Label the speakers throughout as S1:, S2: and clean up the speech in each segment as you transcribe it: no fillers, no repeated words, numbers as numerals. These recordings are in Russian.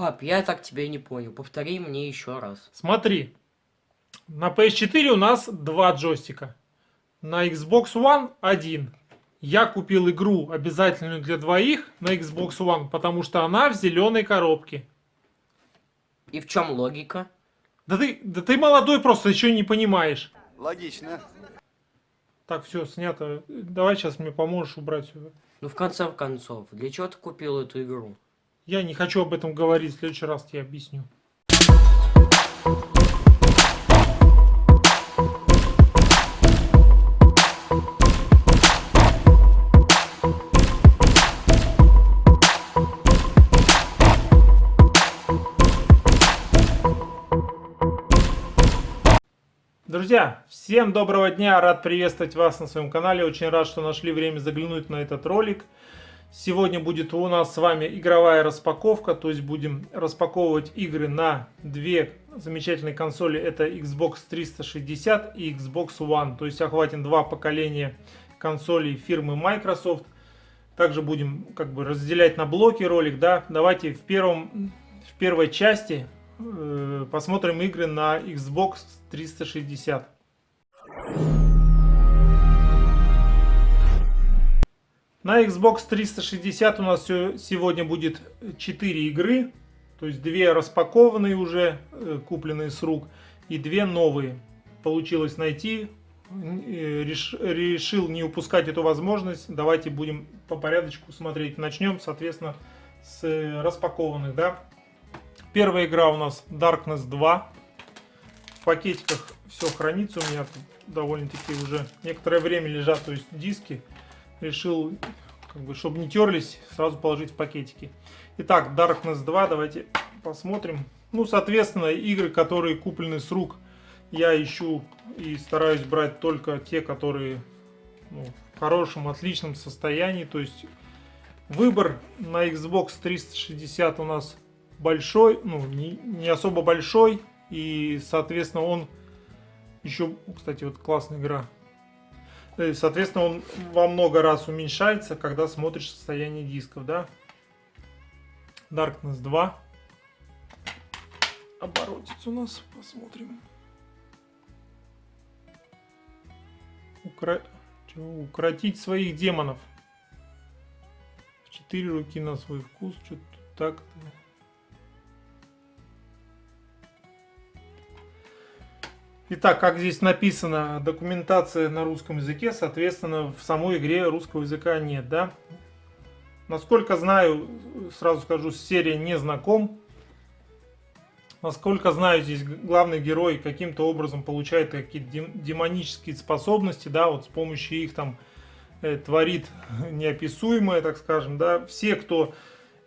S1: Пап, я так тебя не понял. Повтори мне еще раз.
S2: Смотри, на PS4 у нас два джойстика, на Xbox One один. Я купил игру обязательную для двоих на Xbox One, потому что она в зеленой коробке.
S1: И в чем логика?
S2: Да ты молодой, просто еще не понимаешь.
S3: Логично.
S2: Так, все, снято. Давай сейчас мне поможешь убрать ее.
S1: Ну, в конце концов, для чего ты купил эту игру?
S2: Я не хочу об этом говорить, в следующий раз тебе объясню. Друзья, всем доброго дня, рад приветствовать вас на своем канале, очень рад, что нашли время заглянуть на этот ролик. Сегодня будет у нас с вами игровая распаковка, то есть будем распаковывать игры на две замечательные консоли, это Xbox 360 и Xbox One, то есть охватим два поколения консолей фирмы Microsoft. Также будем как бы разделять на блоки ролик, да. Давайте в первой части посмотрим игры на Xbox 360. На Xbox 360 у нас сегодня будет 4 игры, то есть 2 распакованные уже, купленные с рук, и 2 новые. Получилось найти, решил не упускать эту возможность. Давайте будем по порядочку смотреть. Начнем, соответственно, с распакованных, да. Первая игра у нас Darkness 2. В пакетиках все хранится. У меня тут довольно-таки уже некоторое время лежат, то есть диски. Решил, как бы, чтобы не терлись, сразу положить в пакетики. Итак, Darkness 2, давайте посмотрим. Ну, соответственно, игры, которые куплены с рук, я ищу и стараюсь брать только те, которые в хорошем, отличном состоянии. То есть выбор на Xbox 360 у нас большой, не особо большой. И, соответственно, он еще, кстати, вот классная игра. Соответственно, он во много раз уменьшается, когда смотришь состояние дисков, да. Darkness 2. Оборотец у нас, посмотрим. Укротить своих демонов. В 4 руки на свой вкус. Что-то так-то. Итак, как здесь написано, документация на русском языке, соответственно, в самой игре русского языка нет, да? Насколько знаю, сразу скажу, серия не знаком. Насколько знаю, здесь главный герой каким-то образом получает какие-то демонические способности, да, вот с помощью их там творит неописуемое, так скажем, да. Все, кто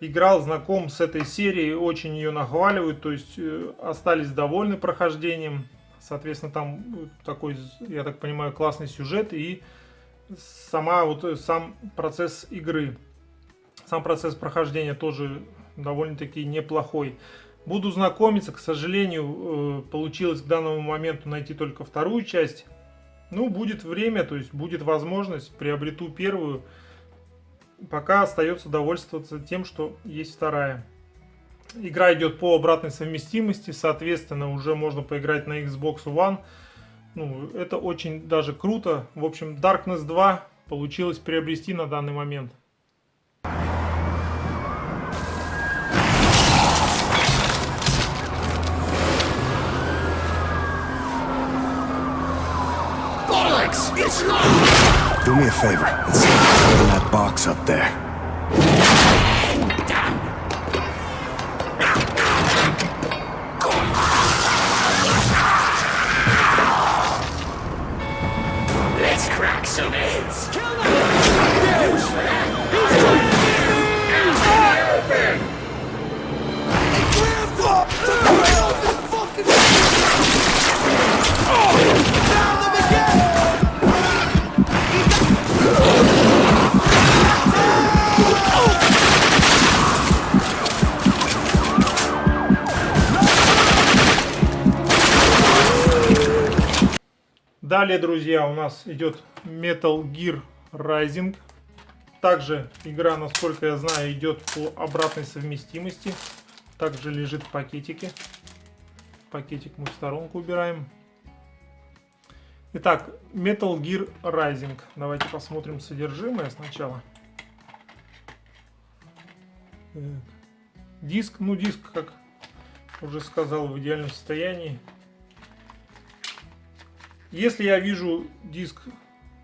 S2: играл, знаком с этой серией, очень ее нахваливают, то есть остались довольны прохождением. Соответственно, там такой, я так понимаю, классный сюжет и сам процесс игры, сам процесс прохождения тоже довольно-таки неплохой. Буду знакомиться, к сожалению, получилось к данному моменту найти только вторую часть. Ну, будет время, то есть будет возможность, приобрету первую. Пока остается довольствоваться тем, что есть вторая. Игра идет по обратной совместимости, соответственно, уже можно поиграть на Xbox One. Ну, это очень даже круто. В общем, Darkness 2 получилось приобрести на данный момент.
S3: Do me a favor and see what's in that box up there.
S4: Let's crack some heads.
S2: Далее, друзья, у нас идет Metal Gear Rising. Также игра, насколько я знаю, идет по обратной совместимости. также лежит в пакетике. Пакетик мы в сторонку убираем. Итак, Metal Gear Rising. Давайте посмотрим содержимое сначала. Так. Диск, ну диск, как уже сказал, в идеальном состоянии. Если я вижу диск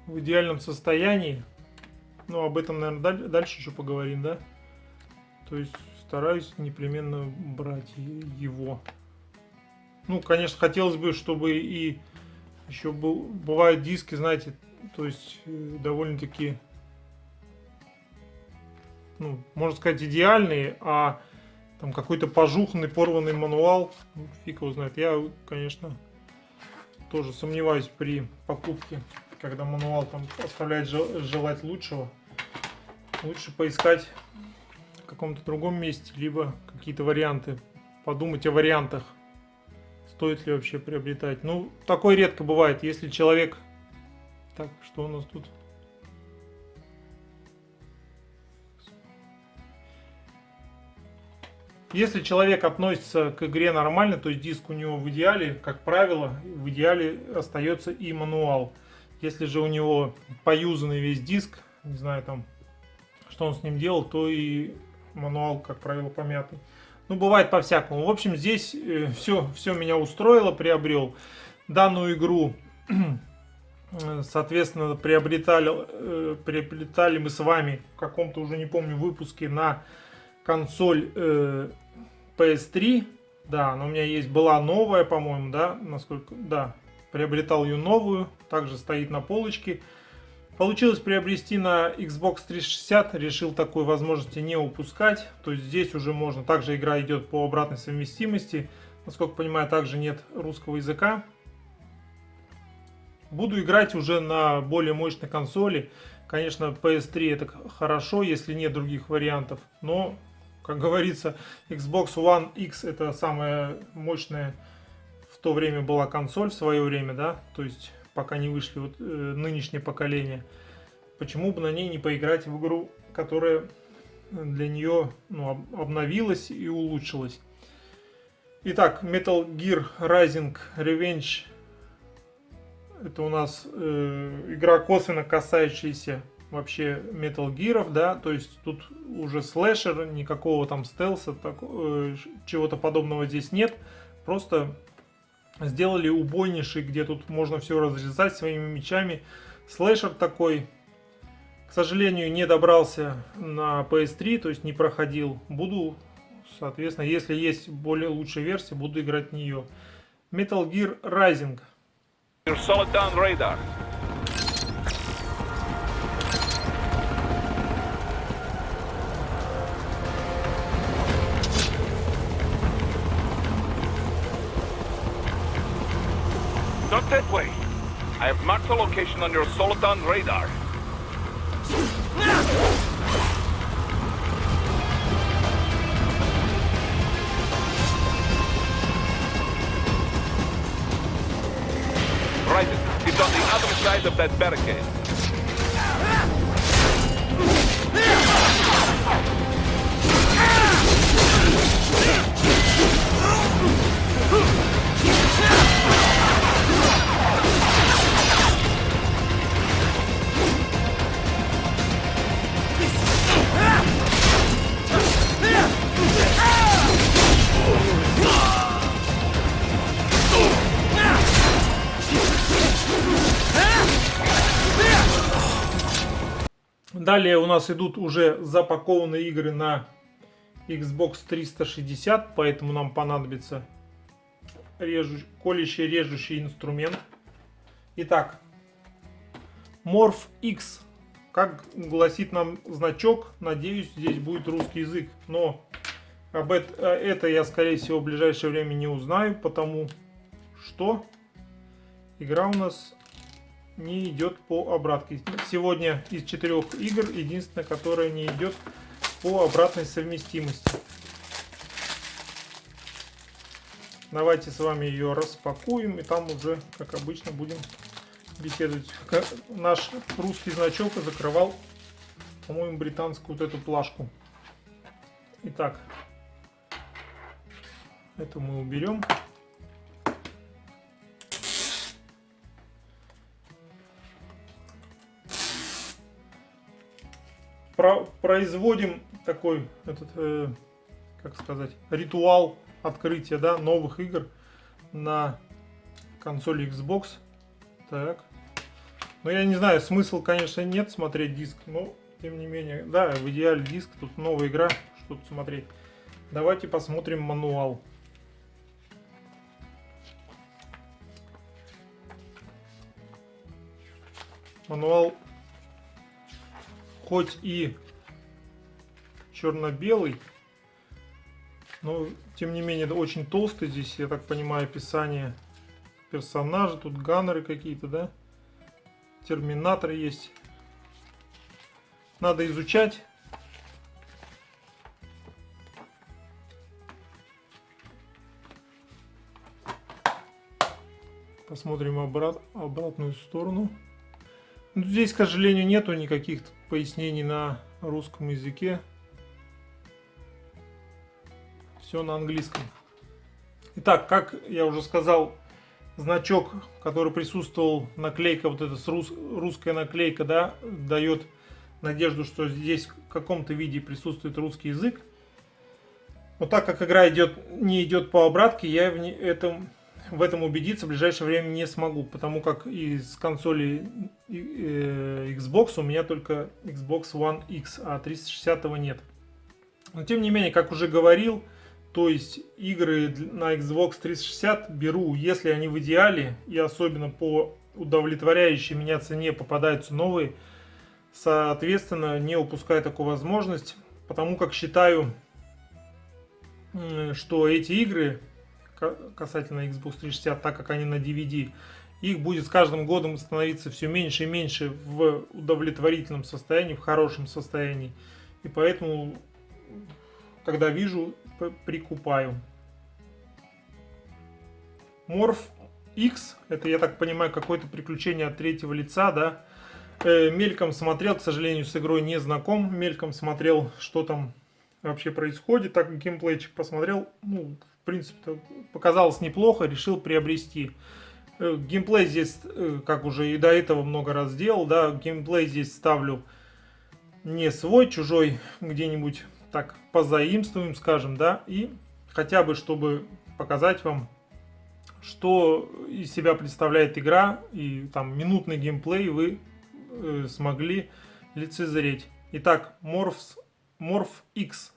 S2: в идеальном состоянии, ну об этом, наверное, дальше еще поговорим, да? То есть стараюсь непременно брать его. Ну, конечно, хотелось бы, чтобы и еще бывают диски, знаете, то есть довольно-таки, ну, можно сказать, идеальные, а там какой-то пожуханный, порванный мануал, ну, фиг его знает. Я, конечно, тоже сомневаюсь при покупке, когда мануал там оставляет желать лучшего. Лучше поискать в каком-то другом месте, либо какие-то варианты, подумать о вариантах, стоит ли вообще приобретать. Ну, такое редко бывает, если человек... Так, что у нас тут? Если человек относится к игре нормально, то есть диск у него в идеале, как правило, в идеале остается и мануал. Если же у него поюзанный весь диск, не знаю там, что он с ним делал, то и мануал, как правило, помятый. Ну, бывает по-всякому. В общем, здесь все меня устроило, приобрел. Данную игру, соответственно, приобретали мы с вами в каком-то, уже не помню, выпуске на консоль PS3. Да, она у меня есть, была новая, по-моему, да, насколько, да, приобретал ее новую, также стоит на полочке. Получилось приобрести на Xbox 360, решил такой возможности не упускать. То есть здесь уже можно, также игра идет по обратной совместимости. Насколько понимаю, также нет русского языка. Буду играть уже на более мощной консоли. Конечно, PS3 это хорошо, если нет других вариантов. Но, как говорится, Xbox One X это самая мощная в то время была консоль в свое время, да. То есть пока не вышли вот, нынешнее поколение. Почему бы на ней не поиграть в игру, которая для нее, ну, обновилась и улучшилась. Итак, Metal Gear Rising Revenge. Это у нас игра, косвенно касающаяся вообще Metal Gear'ов, да. То есть тут уже слэшер, никакого там стелса, чего-то подобного здесь нет. Просто сделали убойнейший, где тут можно все разрезать своими мечами. Слэшер такой. К сожалению, не добрался на PS3, то есть не проходил. Буду, соответственно, если есть более лучшая версия, буду играть в нее. Metal Gear Rising.
S5: Your solid down radar. Not that way. I have marked the location on your Soliton radar. Right, it's on the other side of that barricade.
S2: Далее у нас идут уже запакованные игры на Xbox 360, поэтому нам понадобится колющий режущий инструмент. Итак, Morph X. Как гласит нам значок, надеюсь, здесь будет русский язык. Но это я, скорее всего, в ближайшее время не узнаю, потому что игра у нас не идет по обратке. Сегодня из 4 игр единственная, которая не идет по обратной совместимости. Давайте с вами ее распакуем, и там уже, как обычно, будем беседовать. Наш русский значок закрывал, по-моему, британскую вот эту плашку. Итак, Это мы уберем. Производим такой как сказать, ритуал открытия, да, новых игр на консоли Xbox. Так. Ну, я не знаю, смысл, конечно, нет смотреть диск, но, тем не менее, да, в идеале диск, тут новая игра, что тут смотреть. Давайте посмотрим мануал. Мануал хоть и черно-белый, но, тем не менее, очень толстый. Здесь, я так понимаю, описание персонажей, тут ганнеры какие-то, да? Терминаторы есть. Надо изучать. Посмотрим обратную сторону. Ну, здесь, к сожалению, нету никаких пояснений на русском языке. Все на английском. Итак, как я уже сказал, значок, который присутствовал, наклейка, вот эта русская наклейка, да, дает надежду, что здесь в каком-то виде присутствует русский язык. Но так как игра не идет по обратке, я в этом убедиться в ближайшее время не смогу, потому как из консоли Xbox у меня только Xbox One X, а 360 нет. Но тем не менее, как уже говорил, то есть игры на Xbox 360 беру, если они в идеале и особенно по удовлетворяющей меня цене попадаются новые, соответственно, не упускаю такую возможность, потому как считаю, что эти игры касательно Xbox 360, так как они на DVD, их будет с каждым годом становиться все меньше и меньше в удовлетворительном состоянии, в хорошем состоянии. И поэтому, когда вижу, прикупаю. Morph X, это, я так понимаю, какое-то приключение от третьего лица, да. Мельком смотрел, к сожалению, с игрой не знаком. Мельком смотрел, что там вообще происходит. Так геймплейчик посмотрел, ну, в принципе, показалось неплохо, решил приобрести. Геймплей здесь, как уже и до этого много раз делал, да, геймплей здесь ставлю не свой, чужой, где-нибудь так позаимствуем, скажем, да, и хотя бы, чтобы показать вам, что из себя представляет игра, и там минутный геймплей вы смогли лицезреть. Итак, Morph X.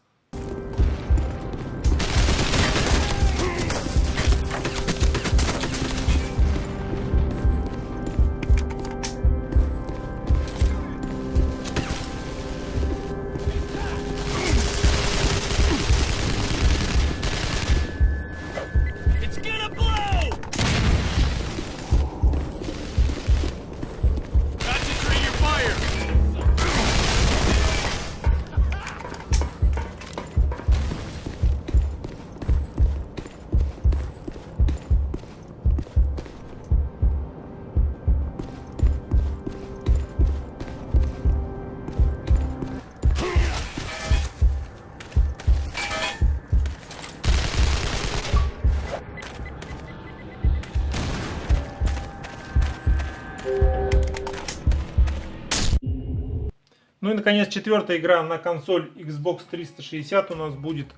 S2: Ну и, наконец, четвертая игра на консоль Xbox 360 у нас будет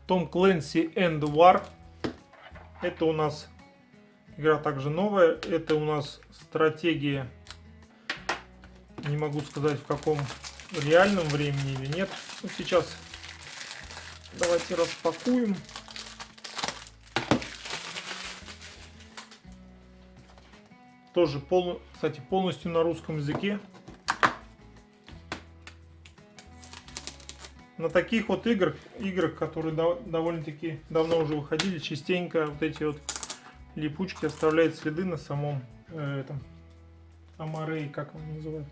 S2: Tom Clancy and War. Это у нас игра также новая. Это у нас стратегия, не могу сказать в каком реальном времени или нет. Ну, сейчас давайте распакуем. Тоже, кстати, полностью на русском языке. На таких вот играх, которые довольно-таки давно уже выходили, частенько вот эти вот липучки оставляют следы на самом этом Амарей, как он называют,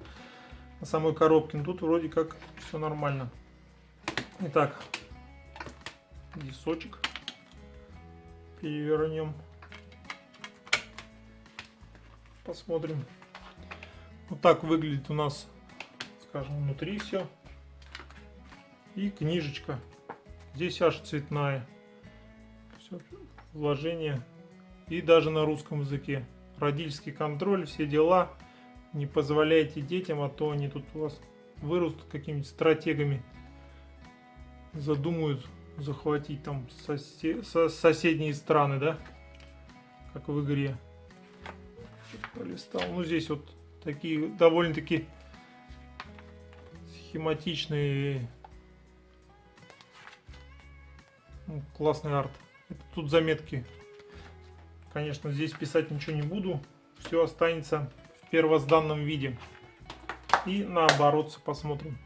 S2: на самой коробке. Но тут вроде как все нормально. Итак, дисочек перевернем, посмотрим. Вот так выглядит у нас, скажем, внутри все. И книжечка. Здесь аж цветная. Всё, вложение. И даже на русском языке. Родительский контроль, все дела. Не позволяйте детям, а то они тут у вас вырастут какими-нибудь стратегами. Задумают захватить там соседние страны, да? Как в игре. Полистал. Ну, здесь вот такие довольно-таки схематичные. Ну, классный арт. Это тут заметки. Конечно, здесь писать ничего не буду. Все останется в первозданном виде. И наоборот посмотрим.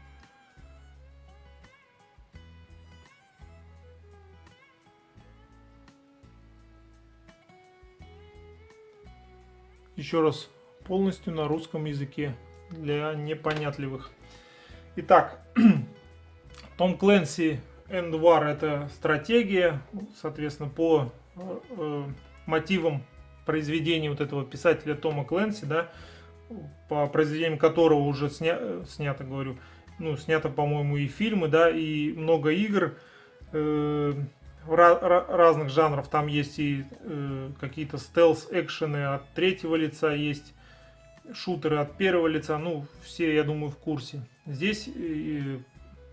S2: Еще раз, полностью на русском языке для непонятливых. Итак, Том Клэнси End War — это стратегия, соответственно, по мотивам произведения вот этого писателя Тома Клэнси, да, по произведениям которого уже снято, говорю, ну, снято, по-моему, и фильмы, да, и много игр разных жанров. Там есть и какие-то стелс-экшены от третьего лица, есть шутеры от первого лица, ну, все, я думаю, в курсе. Здесь,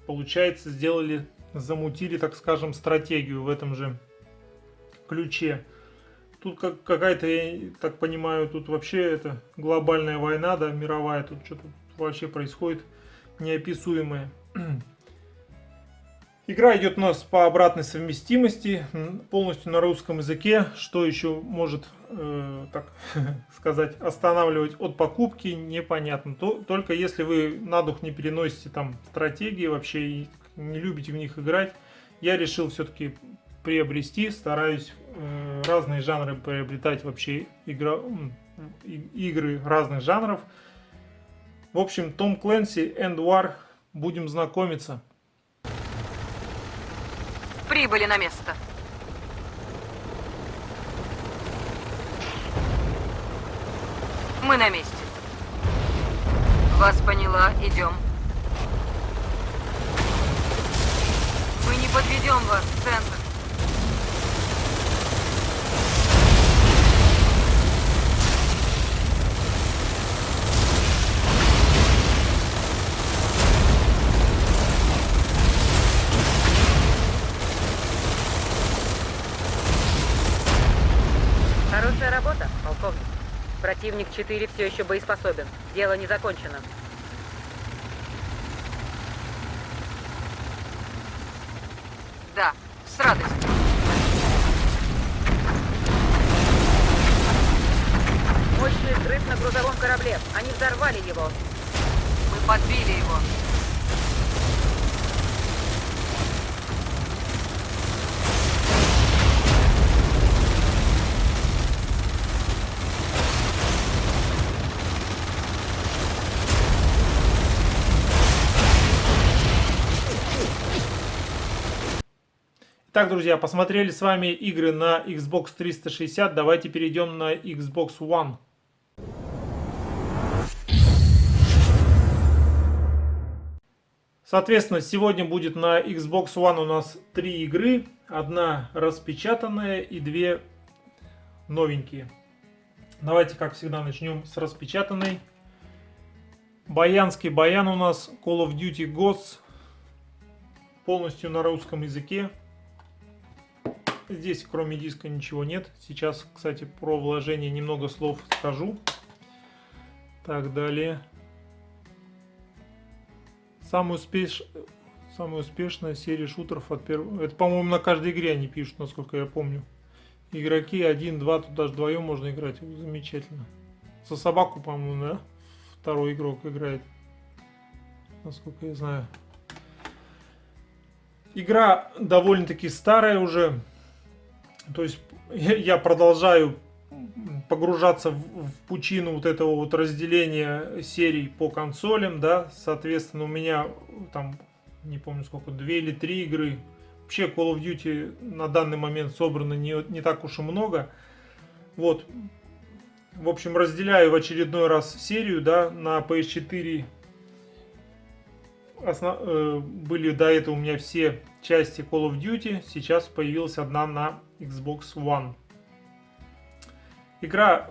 S2: получается, замутили, так скажем, стратегию в этом же ключе. Тут какая-то, я так понимаю, тут вообще это глобальная война, да, мировая, тут что-то вообще происходит неописуемое. Игра идет у нас по обратной совместимости, полностью на русском языке, что еще может, так сказать, останавливать от покупки, непонятно. Только если вы на дух не переносите там стратегии вообще и не любите в них играть, я решил все-таки приобрести, стараюсь разные жанры приобретать вообще, игры разных жанров. В общем, Том Клэнси End War, будем знакомиться.
S6: Прибыли на место. Мы на месте. Вас поняла, идем. Мы не подведем вас, центр. Хорошая работа, полковник. Противник 4 все еще боеспособен. Дело не закончено. Да, с радостью. Мощный взрыв на грузовом корабле. Они взорвали его. Мы подбили его.
S2: Так, друзья, посмотрели с вами игры на Xbox 360. Давайте перейдем на Xbox One. Соответственно, сегодня будет на Xbox One у нас 3 игры. Одна распечатанная и 2 новенькие. Давайте, как всегда, начнем с распечатанной. Баянский баян у нас Call of Duty Ghosts. Полностью на русском языке. Здесь кроме диска ничего нет. Сейчас, кстати, про вложение немного слов скажу. Так, далее. Самая успешная серия шутеров от первого. Это, по-моему, на каждой игре они пишут, насколько я помню. Игроки 1, 2, тут даже вдвоем можно играть. Замечательно. За собаку, по-моему, да? Второй игрок играет. Насколько я знаю. Игра довольно-таки старая уже. То есть я продолжаю погружаться в пучину вот этого вот разделения серий по консолям, да, соответственно, у меня там, не помню сколько, 2 или 3 игры. Вообще Call of Duty на данный момент собрано не так уж и много. Вот, в общем, разделяю в очередной раз серию, да, на PS4. Были до этого у меня все части Call of Duty, сейчас появилась одна на Xbox One. Игра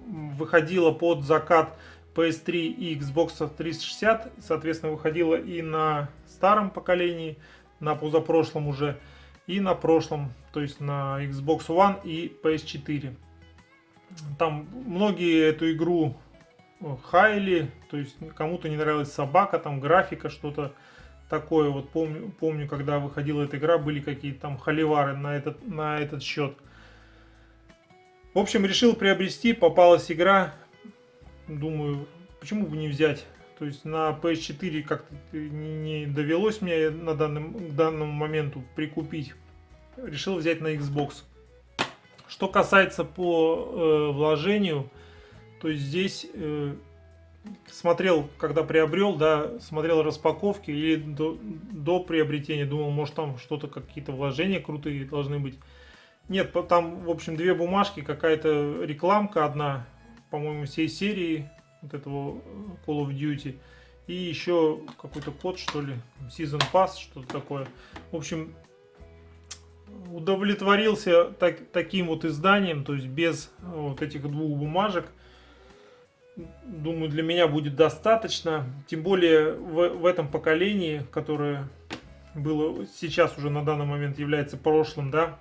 S2: выходила под закат PS3 и Xbox 360, соответственно, выходила и на старом поколении, на позапрошлом уже, и на прошлом, то есть на Xbox One и PS4. Там многие эту игру хайли, то есть кому-то не нравилась собака, там графика, что-то такое. Вот помню, когда выходила эта игра, были какие-то там холивары на этот счет. В общем, решил приобрести, попалась игра, думаю, почему бы не взять. То есть на PS4 как-то не довелось мне к данному моменту прикупить. Решил взять на Xbox. Что касается по вложению, то есть здесь смотрел, когда приобрел, да, смотрел распаковки или до приобретения, думал, может там что-то, какие-то вложения крутые должны быть. Нет, там, в общем, две бумажки, какая-то рекламка одна, по-моему, всей серии вот этого Call of Duty. И еще какой-то код, что ли, Season Pass, что-то такое. В общем, удовлетворился таким вот изданием, то есть без вот этих двух бумажек. Думаю, для меня будет достаточно. Тем более в этом поколении, которое было сейчас уже на данный момент является прошлым, да,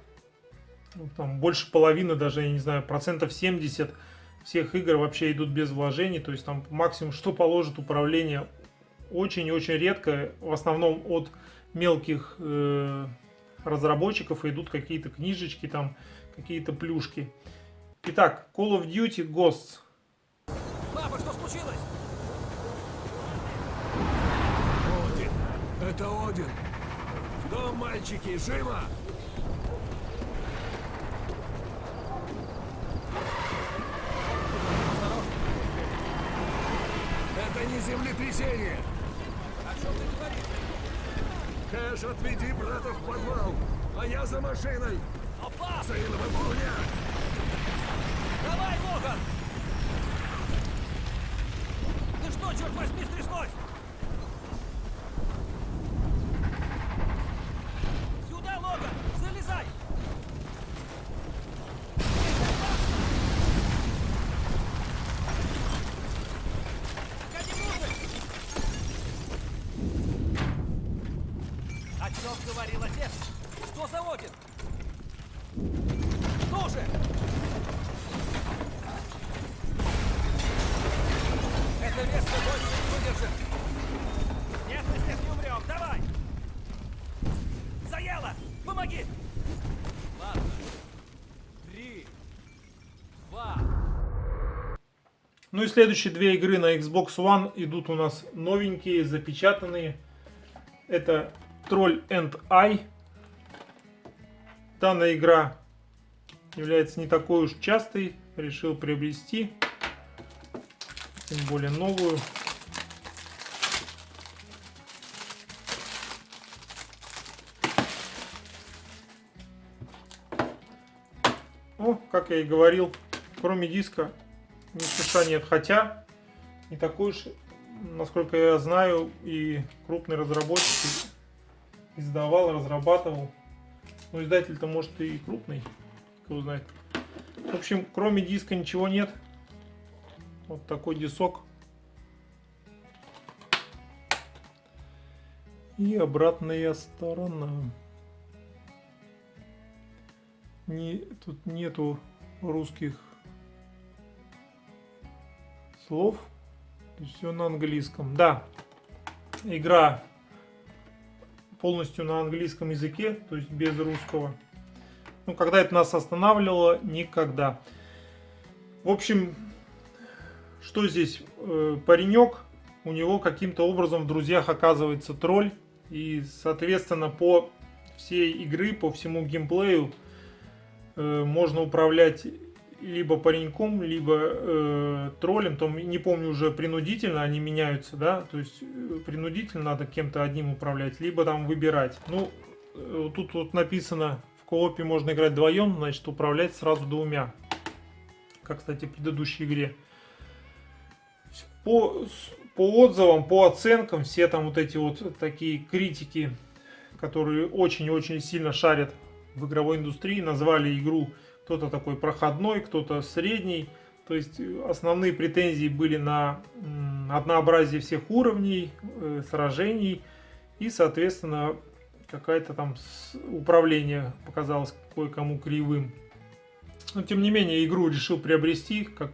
S2: там больше половины, даже, я не знаю, 70% всех игр вообще идут без вложений. То есть там максимум, что положит управление, очень-очень редко. В основном от мелких разработчиков идут какие-то книжечки, там какие-то плюшки. Итак, Call of Duty Ghosts.
S7: Папа, что случилось?
S8: Один. Это Один. В дом, мальчики, живо! Это не землетрясение.
S7: О чем ты говоришь?
S8: Кэш, отведи брата в подвал, а я за машиной.
S7: Но пап!
S8: Сынова бурня!
S7: Давай, Логан! Ты что, черт возьми, стряслось? Сюда, Логан! Залезай! Погоди, внутрь! О чем говорил отец? Что за Один? Ну же! Это место больше не выдержит! Нет, мы здесь не умрем! Давай! Заело! Помоги! Ладно. 3, 2...
S2: Ну и следующие две игры на Xbox One идут у нас новенькие, запечатанные. Это Troll and I. Данная игра является не такой уж частой. Решил приобрести. Тем более новую. О, как я и говорил, кроме диска ни США нет. Хотя не такой уж, насколько я знаю, и крупный разработчик издавал, разрабатывал. Но издатель-то может и крупный, кто знает. В общем, кроме диска ничего нет. Вот такой дисок. И обратная сторона. Тут нету русских слов. Все на английском. Да, игра полностью на английском языке, то есть без русского. Ну, когда это нас останавливало? Никогда. В общем, что здесь? Паренек, у него каким-то образом в друзьях оказывается тролль. И, соответственно, по всей игры, по всему геймплею можно управлять либо пареньком, либо троллем. Там, не помню, уже принудительно они меняются, да. То есть принудительно надо кем-то одним управлять, либо там выбирать. Ну, тут вот написано, в коопе можно играть вдвоем, значит управлять сразу двумя. Как, кстати, в предыдущей игре. По отзывам, по оценкам, все там вот эти вот такие критики, которые очень-очень сильно шарят в игровой индустрии. Назвали игру кто-то такой проходной, кто-то средний. То есть основные претензии были на однообразие всех уровней, сражений и, соответственно, какое-то там управление показалось кое-кому кривым. Но, тем не менее, игру решил приобрести как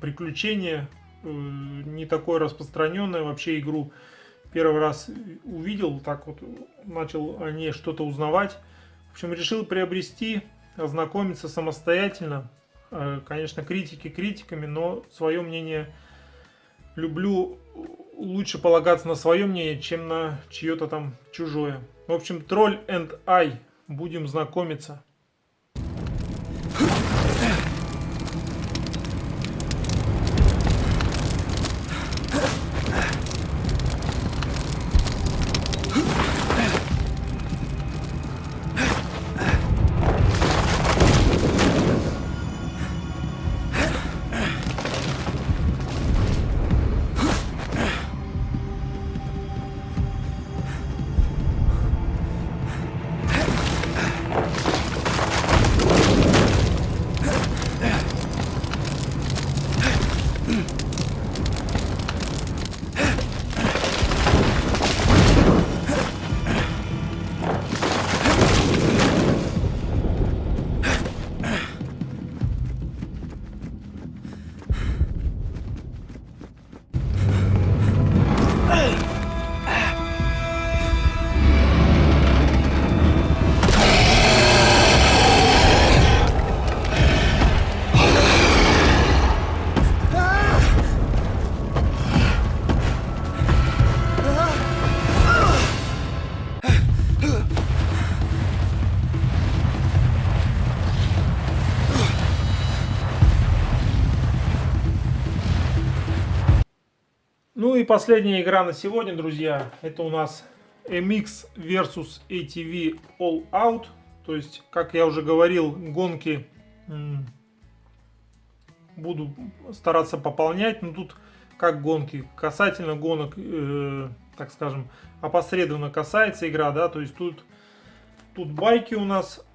S2: приключение, не такое распространенное. Вообще игру первый раз увидел, так вот начал о ней что-то узнавать. В общем, решил приобрести, ознакомиться самостоятельно. Конечно, критики критиками, но свое мнение люблю, лучше полагаться на свое мнение, чем на чье-то там чужое. В общем, Troll and I. Будем знакомиться. Ну и последняя игра на сегодня, друзья, это у нас MX vs ATV All Out. То есть, как я уже говорил, гонки буду стараться пополнять. Но тут как гонки, касательно гонок, так скажем, опосредованно касается игра, да. То есть тут байки у нас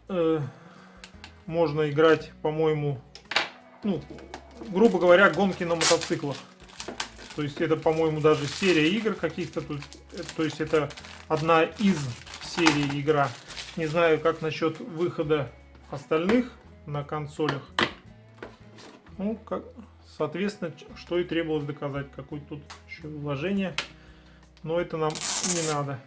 S2: можно играть, по-моему, ну, грубо говоря, гонки на мотоциклах. То есть это, по-моему, даже серия игр каких-то тут. То есть это одна из серий игра. Не знаю, как насчет выхода остальных на консолях. Ну, соответственно, что и требовалось доказать. Какое-то тут еще вложение. Но это нам не надо.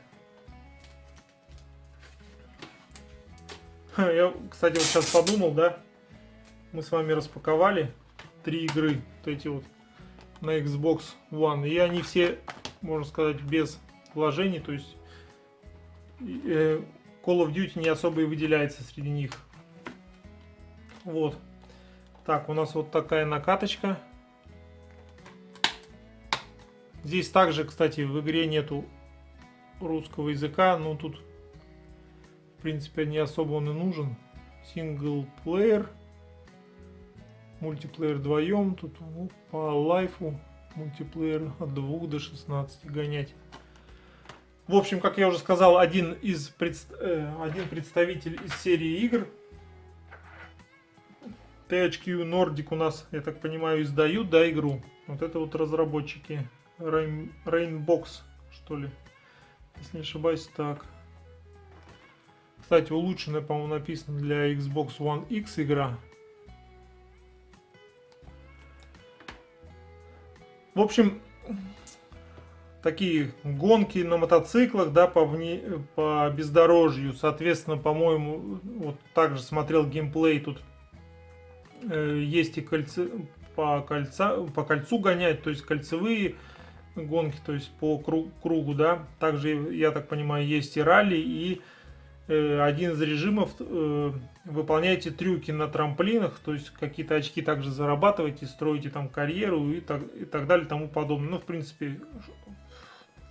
S2: Я, кстати, вот сейчас подумал, да. Мы с вами распаковали 3 игры. Вот эти вот. На Xbox One. И они все, можно сказать, без вложений. То есть Call of Duty не особо и выделяется среди них. Вот. Так, у нас вот такая накаточка. Здесь также, кстати, в игре нету русского языка. Но тут, в принципе, не особо он и нужен. Синглплеер. Мультиплеер вдвоем, тут ну, по лайфу мультиплеер от 2 до 16 гонять. В общем, как я уже сказал, один представитель из серии игр. THQ Nordic у нас, я так понимаю, издают, да, игру. Вот это вот разработчики Rainbox, что ли, если не ошибаюсь. Так. Кстати, улучшенная, по-моему, написано для Xbox One X игра. В общем, такие гонки на мотоциклах, да, по бездорожью. Соответственно, по-моему, вот также смотрел геймплей. Тут есть и по кольцу гонять, то есть кольцевые гонки, то есть по кругу, да. Также, я так понимаю, есть и ралли, и один из режимов выполняете трюки на трамплинах, то есть какие-то очки также зарабатываете, строите там карьеру и так далее, тому подобное. Ну, в принципе,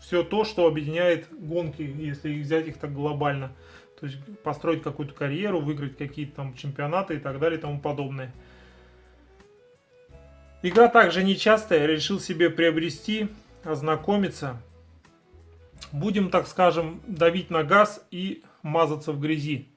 S2: все то, что объединяет гонки, если взять их так глобально. То есть построить какую-то карьеру, выиграть какие-то там чемпионаты и так далее, тому подобное. Игра также нечастая, решил себе приобрести, ознакомиться. Будем, так скажем, давить на газ и мазаться в грязи.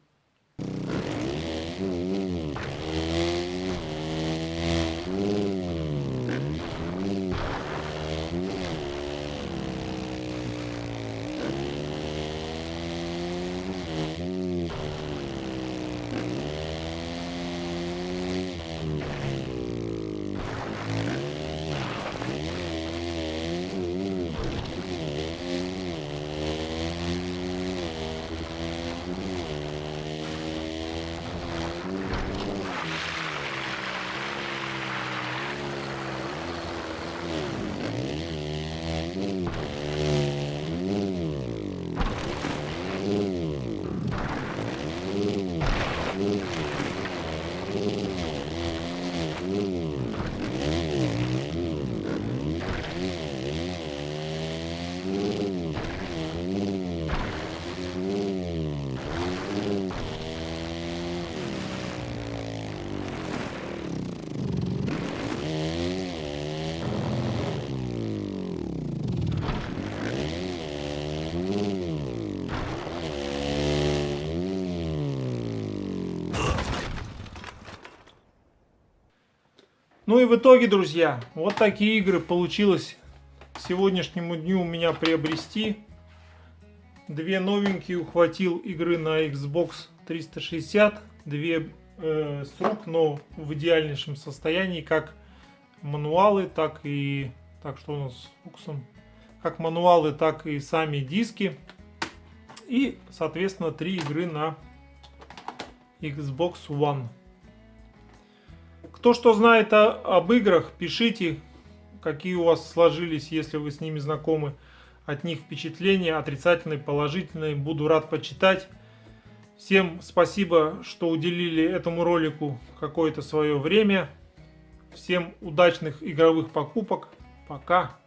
S2: Ну и в итоге, друзья, вот такие игры получилось к сегодняшнему дню у меня приобрести. Две новенькие ухватил игры на Xbox 360. Две с рук, но в идеальнейшем состоянии, как мануалы, так и... Так, что у нас с фокусом? Как мануалы, так и сами диски. И, соответственно, 3 игры на Xbox One. Кто что знает об играх, пишите, какие у вас сложились, если вы с ними знакомы, от них впечатления, отрицательные, положительные. Буду рад почитать. Всем спасибо, что уделили этому ролику какое-то свое время. Всем удачных игровых покупок. Пока.